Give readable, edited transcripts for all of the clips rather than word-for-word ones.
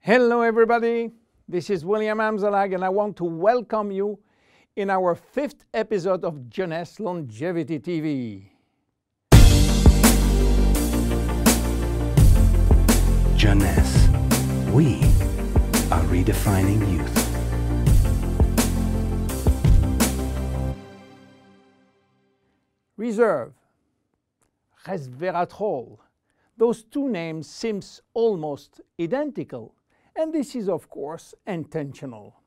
Hello everybody, this is William Amzalag and I want to welcome you in our 5th episode of Jeunesse Longevity TV. Jeunesse, we are redefining youth. Reserve, resveratrol, those two names seem almost identical. And this is, of course, intentional.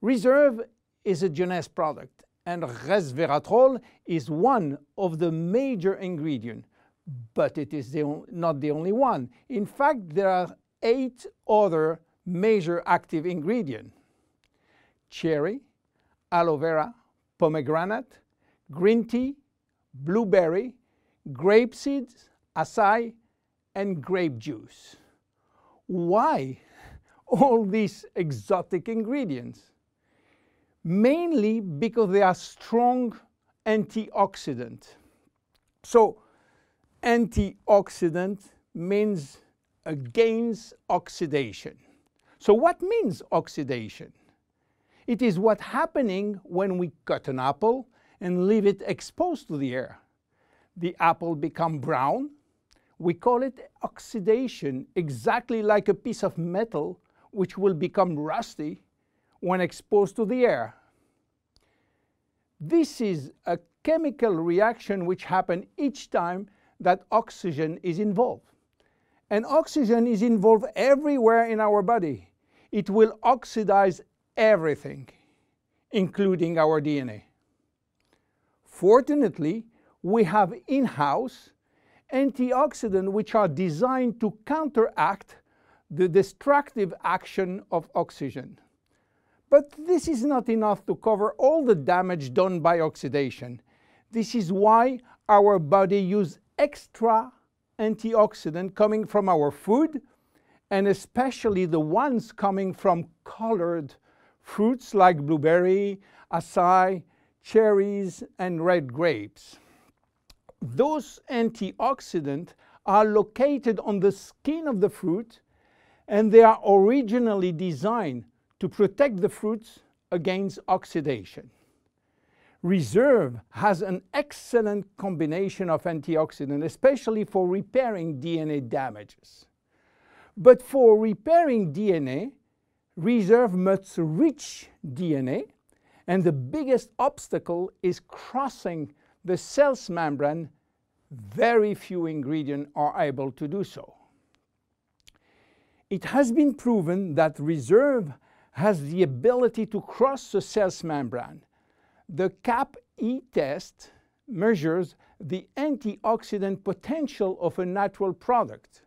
Reserve is a Jeunesse product, and resveratrol is one of the major ingredients, but it is not the only one. In fact, there are 8 other major active ingredients: cherry, aloe vera, pomegranate, green tea, blueberry, grape seeds, acai, and grape juice. Why all these exotic ingredients? Mainly because they are strong antioxidants. So antioxidant means against oxidation. So what means oxidation? It is what's happening when we cut an apple and leave it exposed to the air. The apple becomes brown. We call it oxidation, exactly like a piece of metal which will become rusty when exposed to the air. This is a chemical reaction which happens each time that oxygen is involved. And oxygen is involved everywhere in our body. It will oxidize everything, including our DNA. Fortunately, we have in-house antioxidants which are designed to counteract the destructive action of oxygen. But this is not enough to cover all the damage done by oxidation. This is why our body uses extra antioxidants coming from our food, and especially the ones coming from colored fruits like blueberry, acai, cherries, and red grapes. Those antioxidants are located on the skin of the fruit, and they are originally designed to protect the fruits against oxidation. Reserve has an excellent combination of antioxidants, especially for repairing DNA damages. But for repairing DNA, Reserve must reach DNA, and the biggest obstacle is crossing the cell's membrane. Very few ingredients are able to do so. It has been proven that Reserve has the ability to cross the cell's membrane. The CAP-E test measures the antioxidant potential of a natural product.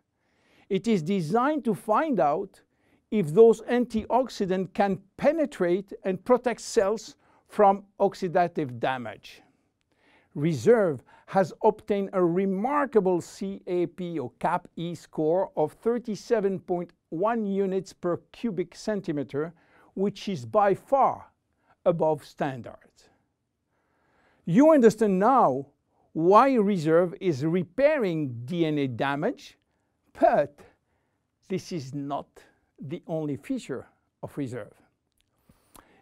It is designed to find out if those antioxidants can penetrate and protect cells from oxidative damage. Reserve has obtained a remarkable CAP or CAP-E score of 37.1 units per cubic centimeter, which is by far above standard. You understand now why Reserve is repairing DNA damage, but this is not the only feature of Reserve.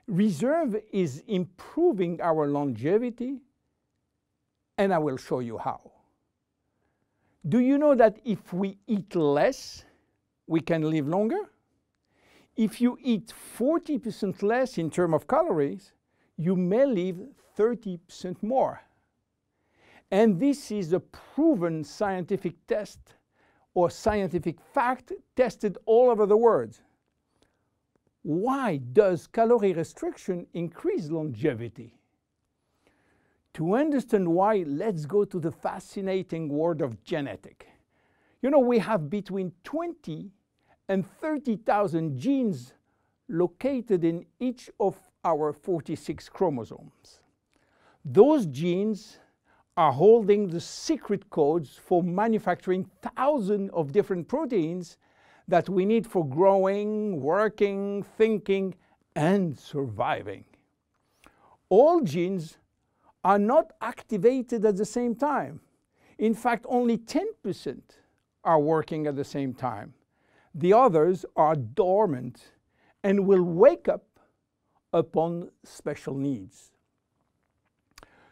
Reserve is improving our longevity, and I will show you how. Do you know that if we eat less, we can live longer? If you eat 40% less in terms of calories, you may live 30% more. And this is a proven scientific test or scientific fact tested all over the world. Why does calorie restriction increase longevity? To understand why, let's go to the fascinating world of genetics. You know, we have between 20 and 30,000 genes located in each of our 46 chromosomes. Those genes are holding the secret codes for manufacturing thousands of different proteins that we need for growing, working, thinking, and surviving. All genes are not activated at the same time. In fact, only 10% are working at the same time. The others are dormant and will wake up upon special needs.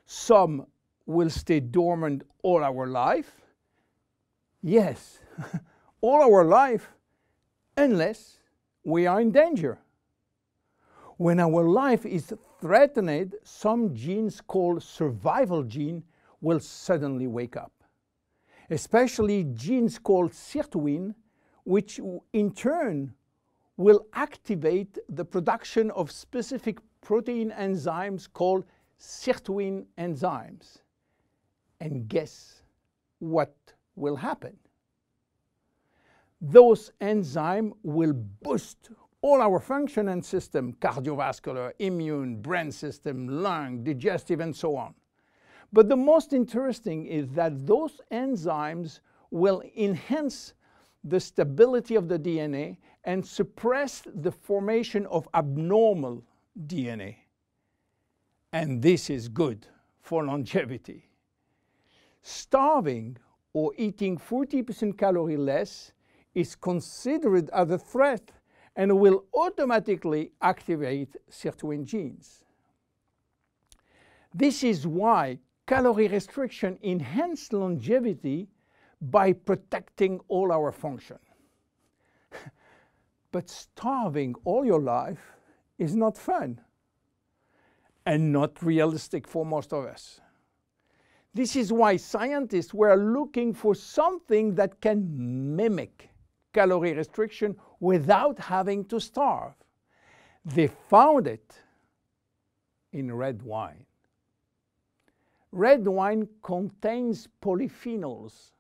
Some will stay dormant all our life. Yes, all our life, unless we are in danger. When our life is threatened, some genes called survival gene will suddenly wake up. Especially genes called sirtuin, which in turn will activate the production of specific protein enzymes called sirtuin enzymes. And guess what will happen? Those enzymes will boost all our function and system, cardiovascular, immune, brain system, lung, digestive, and so on. But the most interesting is that those enzymes will enhance the stability of the DNA and suppress the formation of abnormal DNA. And this is good for longevity. Starving or eating 40% calories less is considered as a threat and will automatically activate sirtuin genes. This is why calorie restriction enhances longevity by protecting all our function. But starving all your life is not fun and not realistic for most of us. This is why scientists were looking for something that can mimic calorie restriction without having to starve. They found it in red wine. Red wine contains polyphenols.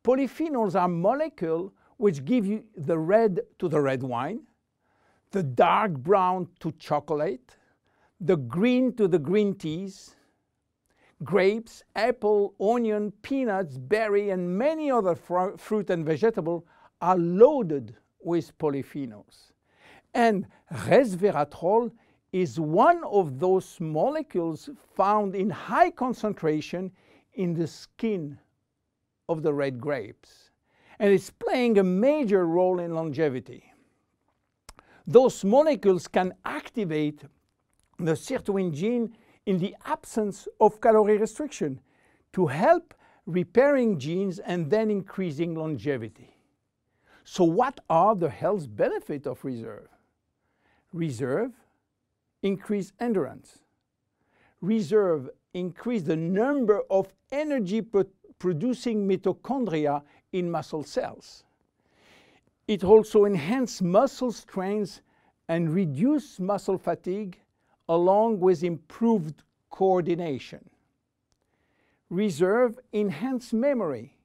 Polyphenols are molecules which give you the red to the red wine, the dark brown to chocolate, the green to the green teas. Grapes, apple, onion, peanuts, berry, and many other fruit and vegetables are loaded with polyphenols. And resveratrol is one of those molecules found in high concentration in the skin of the red grapes. And it's playing a major role in longevity. Those molecules can activate the sirtuin gene in the absence of calorie restriction to help repairing genes and then increasing longevity. So what are the health benefits of reserve? Reserve increase endurance. Reserve increase the number of energy-producing mitochondria in muscle cells. It also enhances muscle strength and reduces muscle fatigue, along with improved coordination. Reserve enhances memory.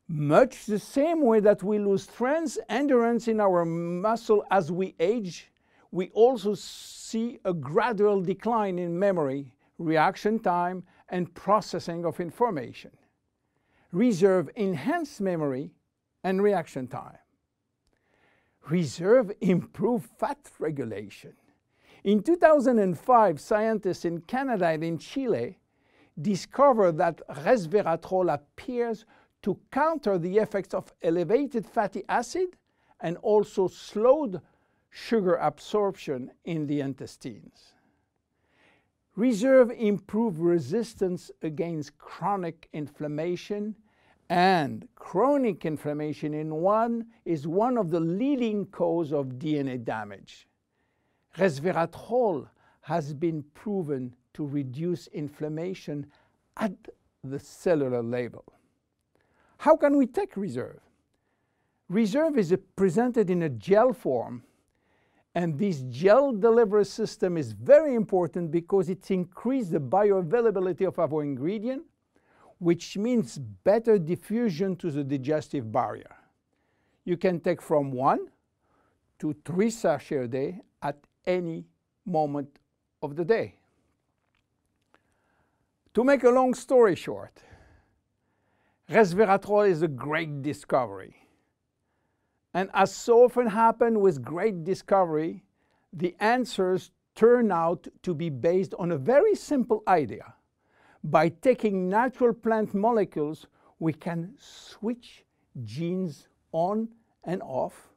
Much the same way that we lose strength, endurance in our muscle as we age, we also see a gradual decline in memory, reaction time, and processing of information. Reserve enhances memory and reaction time. Reserve improves fat regulation. In 2005, scientists in Canada and in Chile discovered that resveratrol appears to counter the effects of elevated fatty acid and also slowed sugar absorption in the intestines. Reserve improves resistance against chronic inflammation, and chronic inflammation is one of the leading causes of DNA damage. Resveratrol has been proven to reduce inflammation at the cellular level. How can we take reserve? Reserve is presented in a gel form, and this gel delivery system is very important because it increases the bioavailability of our ingredient, which means better diffusion to the digestive barrier. You can take from 1 to 3 sachets a day at any moment of the day. To make a long story short, resveratrol is a great discovery. And as so often happens with great discovery, the answers turn out to be based on a very simple idea. By taking natural plant molecules, we can switch genes on and off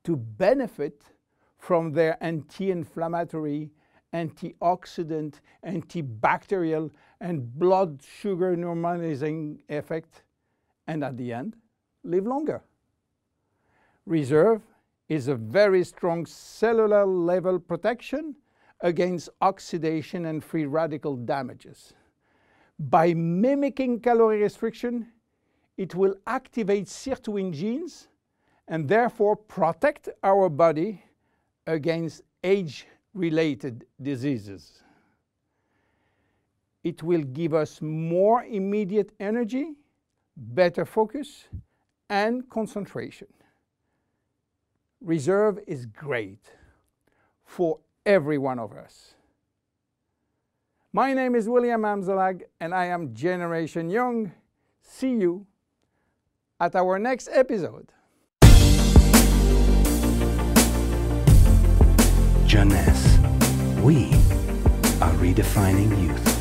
to benefit from their anti-inflammatory, antioxidant, antibacterial, and blood sugar normalizing effect, and at the end, live longer. Reserve is a very strong cellular level protection against oxidation and free radical damages. By mimicking calorie restriction, it will activate sirtuin genes and therefore protect our body against age-related diseases. It will give us more immediate energy, better focus, and concentration. Reserve is great for every one of us. My name is William Amzalag, and I am Generation Young. See you at our next episode. Jeunesse. We are redefining youth.